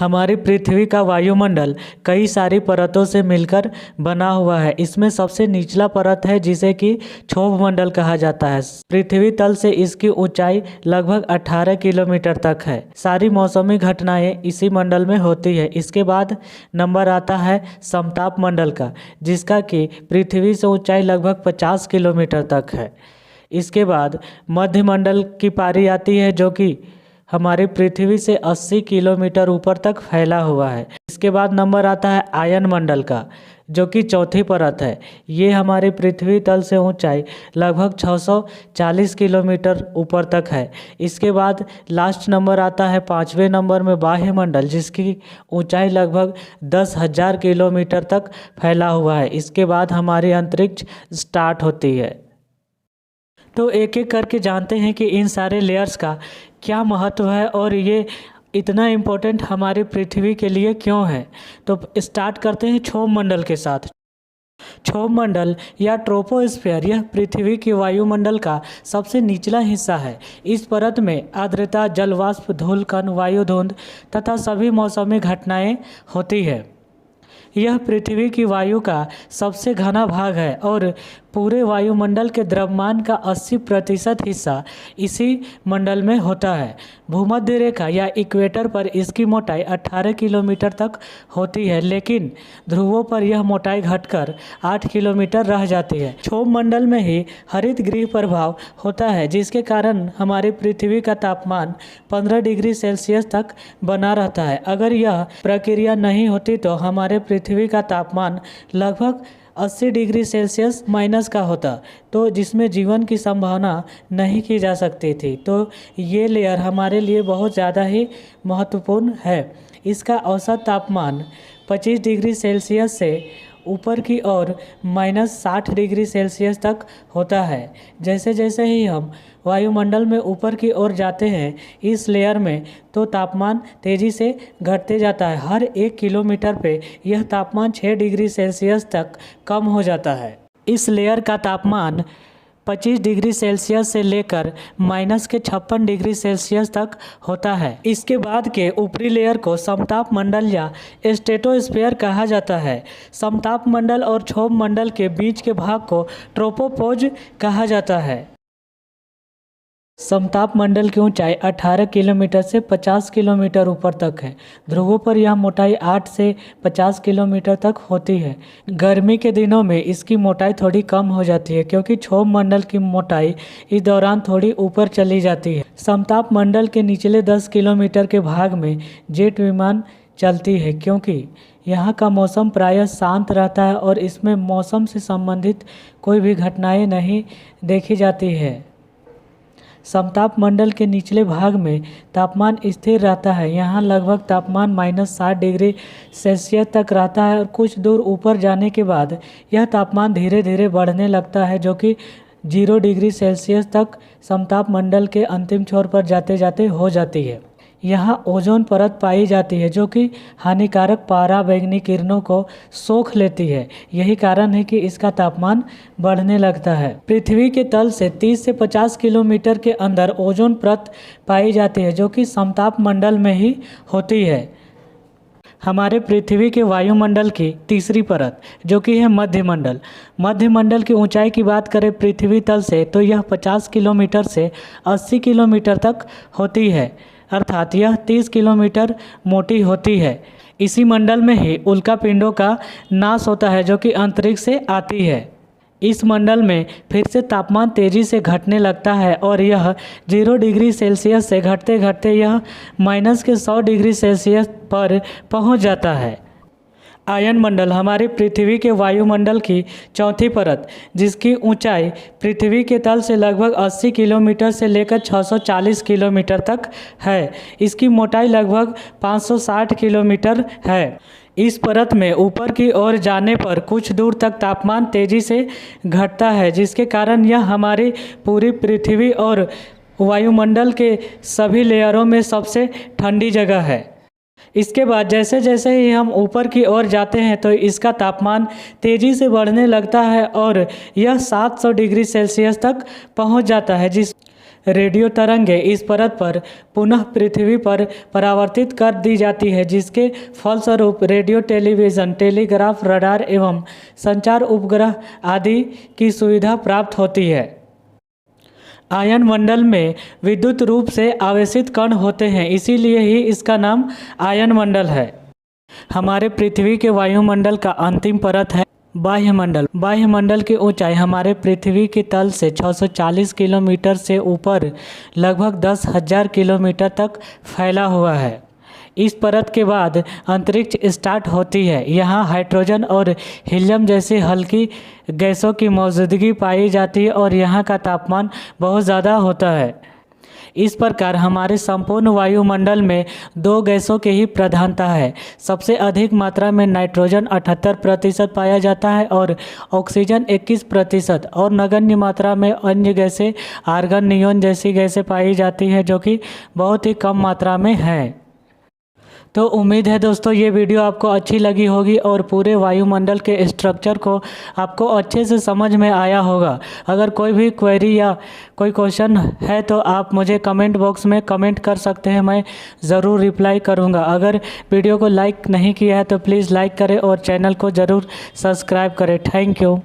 हमारी पृथ्वी का वायुमंडल कई सारी परतों से मिलकर बना हुआ है। इसमें सबसे निचला परत है जिसे कि क्षोभ मंडल कहा जाता है। पृथ्वी तल से इसकी ऊंचाई लगभग 18 किलोमीटर तक है। सारी मौसमी घटनाएं इसी मंडल में होती है। इसके बाद नंबर आता है समताप मंडल का, जिसका कि पृथ्वी से ऊंचाई लगभग 50 किलोमीटर तक है। इसके बाद मध्य मंडल की पारी आती है, जो कि हमारी पृथ्वी से 80 किलोमीटर ऊपर तक फैला हुआ है। इसके बाद नंबर आता है आयन मंडल का, जो कि चौथी परत है। ये हमारी पृथ्वी तल से ऊंचाई लगभग 640 किलोमीटर ऊपर तक है। इसके बाद लास्ट नंबर आता है 5वें नंबर में बाह्य मंडल, जिसकी ऊंचाई लगभग 10,000 किलोमीटर तक फैला हुआ है। इसके बाद हमारी अंतरिक्ष स्टार्ट होती है। तो एक एक करके जानते हैं कि इन सारे लेयर्स का क्या महत्व है और ये इतना इम्पोर्टेंट हमारी पृथ्वी के लिए क्यों है। तो स्टार्ट करते हैं क्षोभ मंडल के साथ। क्षोभ मंडल या ट्रोपोस्फीयर यह पृथ्वी के वायुमंडल का सबसे निचला हिस्सा है। इस परत में आर्द्रता, जलवाष्प, धूलकण, वायुधुंध तथा सभी मौसमी घटनाएं होती है। यह पृथ्वी की वायु का सबसे घना भाग है और पूरे वायुमंडल के द्रव्यमान का 80% हिस्सा इसी मंडल में होता है। भूमध्य रेखा या इक्वेटर पर इसकी मोटाई 18 किलोमीटर तक होती है, लेकिन ध्रुवों पर यह मोटाई घटकर 8 किलोमीटर रह जाती है। क्षोभ मंडल में ही हरित गृह प्रभाव होता है, जिसके कारण हमारी पृथ्वी का तापमान 15 डिग्री सेल्सियस तक बना रहता है। अगर यह प्रक्रिया नहीं होती तो हमारे पृथ्वी का तापमान लगभग 80 डिग्री सेल्सियस माइनस का होता, तो जिसमें जीवन की संभावना नहीं की जा सकती थी। तो ये लेयर हमारे लिए बहुत ज़्यादा ही महत्वपूर्ण है। इसका औसत तापमान 25 डिग्री सेल्सियस से ऊपर की ओर -60 डिग्री सेल्सियस तक होता है। जैसे जैसे ही हम वायुमंडल में ऊपर की ओर जाते हैं इस लेयर में, तो तापमान तेज़ी से घटते जाता है। हर 1 किलोमीटर पे यह तापमान 6 डिग्री सेल्सियस तक कम हो जाता है। इस लेयर का तापमान 25 डिग्री सेल्सियस से लेकर -56 डिग्री सेल्सियस तक होता है। इसके बाद के ऊपरी लेयर को समताप मंडल या स्ट्रेटोस्फीयर कहा जाता है। समताप मंडल और क्षोभ मंडल के बीच के भाग को ट्रोपोपॉज कहा जाता है। समताप मंडल की ऊंचाई 18 किलोमीटर से 50 किलोमीटर ऊपर तक है। ध्रुवों पर यह मोटाई 8 से 50 किलोमीटर तक होती है। गर्मी के दिनों में इसकी मोटाई थोड़ी कम हो जाती है, क्योंकि क्षोभ मंडल की मोटाई इस दौरान थोड़ी ऊपर चली जाती है। समताप मंडल के निचले 10 किलोमीटर के भाग में जेट विमान चलती है, क्योंकि यहाँ का मौसम प्रायः शांत रहता है और इसमें मौसम से संबंधित कोई भी घटनाएँ नहीं देखी जाती है। समताप मंडल के निचले भाग में तापमान स्थिर रहता है। यहाँ लगभग तापमान -60 डिग्री सेल्सियस तक रहता है और कुछ दूर ऊपर जाने के बाद यह तापमान धीरे धीरे बढ़ने लगता है, जो कि 0 डिग्री सेल्सियस तक समताप मंडल के अंतिम छोर पर जाते जाते हो जाती है। यहाँ ओजोन परत पाई जाती है, जो कि हानिकारक पराबैंगनी किरणों को सोख लेती है। यही कारण है कि इसका तापमान बढ़ने लगता है। पृथ्वी के तल से 30 से 50 किलोमीटर के अंदर ओजोन परत पाई जाती है, जो कि समताप मंडल में ही होती है। हमारे पृथ्वी के वायुमंडल की तीसरी परत, जो कि है मध्य मंडल। मध्य मंडल की ऊंचाई की बात करें पृथ्वी तल से, तो यह 50 किलोमीटर से 80 किलोमीटर तक होती है, अर्थात यह 30 किलोमीटर मोटी होती है। इसी मंडल में ही उल्कापिंडों का नाश होता है, जो कि अंतरिक्ष से आती है। इस मंडल में फिर से तापमान तेज़ी से घटने लगता है और यह 0 डिग्री सेल्सियस से घटते घटते यह -100 डिग्री सेल्सियस पर पहुंच जाता है। आयन मंडल हमारी पृथ्वी के वायुमंडल की चौथी परत, जिसकी ऊंचाई पृथ्वी के तल से लगभग 80 किलोमीटर से लेकर 640 किलोमीटर तक है। इसकी मोटाई लगभग 560 किलोमीटर है। इस परत में ऊपर की ओर जाने पर कुछ दूर तक तापमान तेज़ी से घटता है, जिसके कारण यह हमारी पूरी पृथ्वी और वायुमंडल के सभी लेयरों में सबसे ठंडी जगह है। इसके बाद जैसे जैसे ही हम ऊपर की ओर जाते हैं तो इसका तापमान तेज़ी से बढ़ने लगता है और यह 700 डिग्री सेल्सियस तक पहुंच जाता है, जिस रेडियो तरंगें इस परत पर पुनः पृथ्वी पर परावर्तित कर दी जाती है, जिसके फलस्वरूप रेडियो, टेलीविज़न, टेलीग्राफ, रडार एवं संचार उपग्रह आदि की सुविधा प्राप्त होती है। आयन मंडल में विद्युत रूप से आवेशित कण होते हैं, इसीलिए ही इसका नाम आयन मंडल है। हमारे पृथ्वी के वायुमंडल का अंतिम परत है बाह्यमंडल। बाह्यमंडल की ऊंचाई हमारे पृथ्वी के तल से 640 किलोमीटर से ऊपर लगभग 10,000 किलोमीटर तक फैला हुआ है। इस परत के बाद अंतरिक्ष स्टार्ट होती है। यहाँ हाइड्रोजन और हीलियम जैसी हल्की गैसों की मौजूदगी पाई जाती है और यहाँ का तापमान बहुत ज़्यादा होता है। इस प्रकार हमारे संपूर्ण वायुमंडल में 2 गैसों की ही प्रधानता है। सबसे अधिक मात्रा में नाइट्रोजन 78% पाया जाता है और ऑक्सीजन 21% और नगण्य मात्रा में अन्य गैसें आर्गन, नियोन जैसी गैसें पाई जाती हैं, जो कि बहुत ही कम मात्रा में हैं। तो उम्मीद है दोस्तों ये वीडियो आपको अच्छी लगी होगी और पूरे वायुमंडल के स्ट्रक्चर को आपको अच्छे से समझ में आया होगा। अगर कोई भी क्वेरी या कोई क्वेश्चन है तो आप मुझे कमेंट बॉक्स में कमेंट कर सकते हैं, मैं ज़रूर रिप्लाई करूंगा। अगर वीडियो को लाइक नहीं किया है तो प्लीज़ लाइक करें और चैनल को ज़रूर सब्सक्राइब करें। Thank you.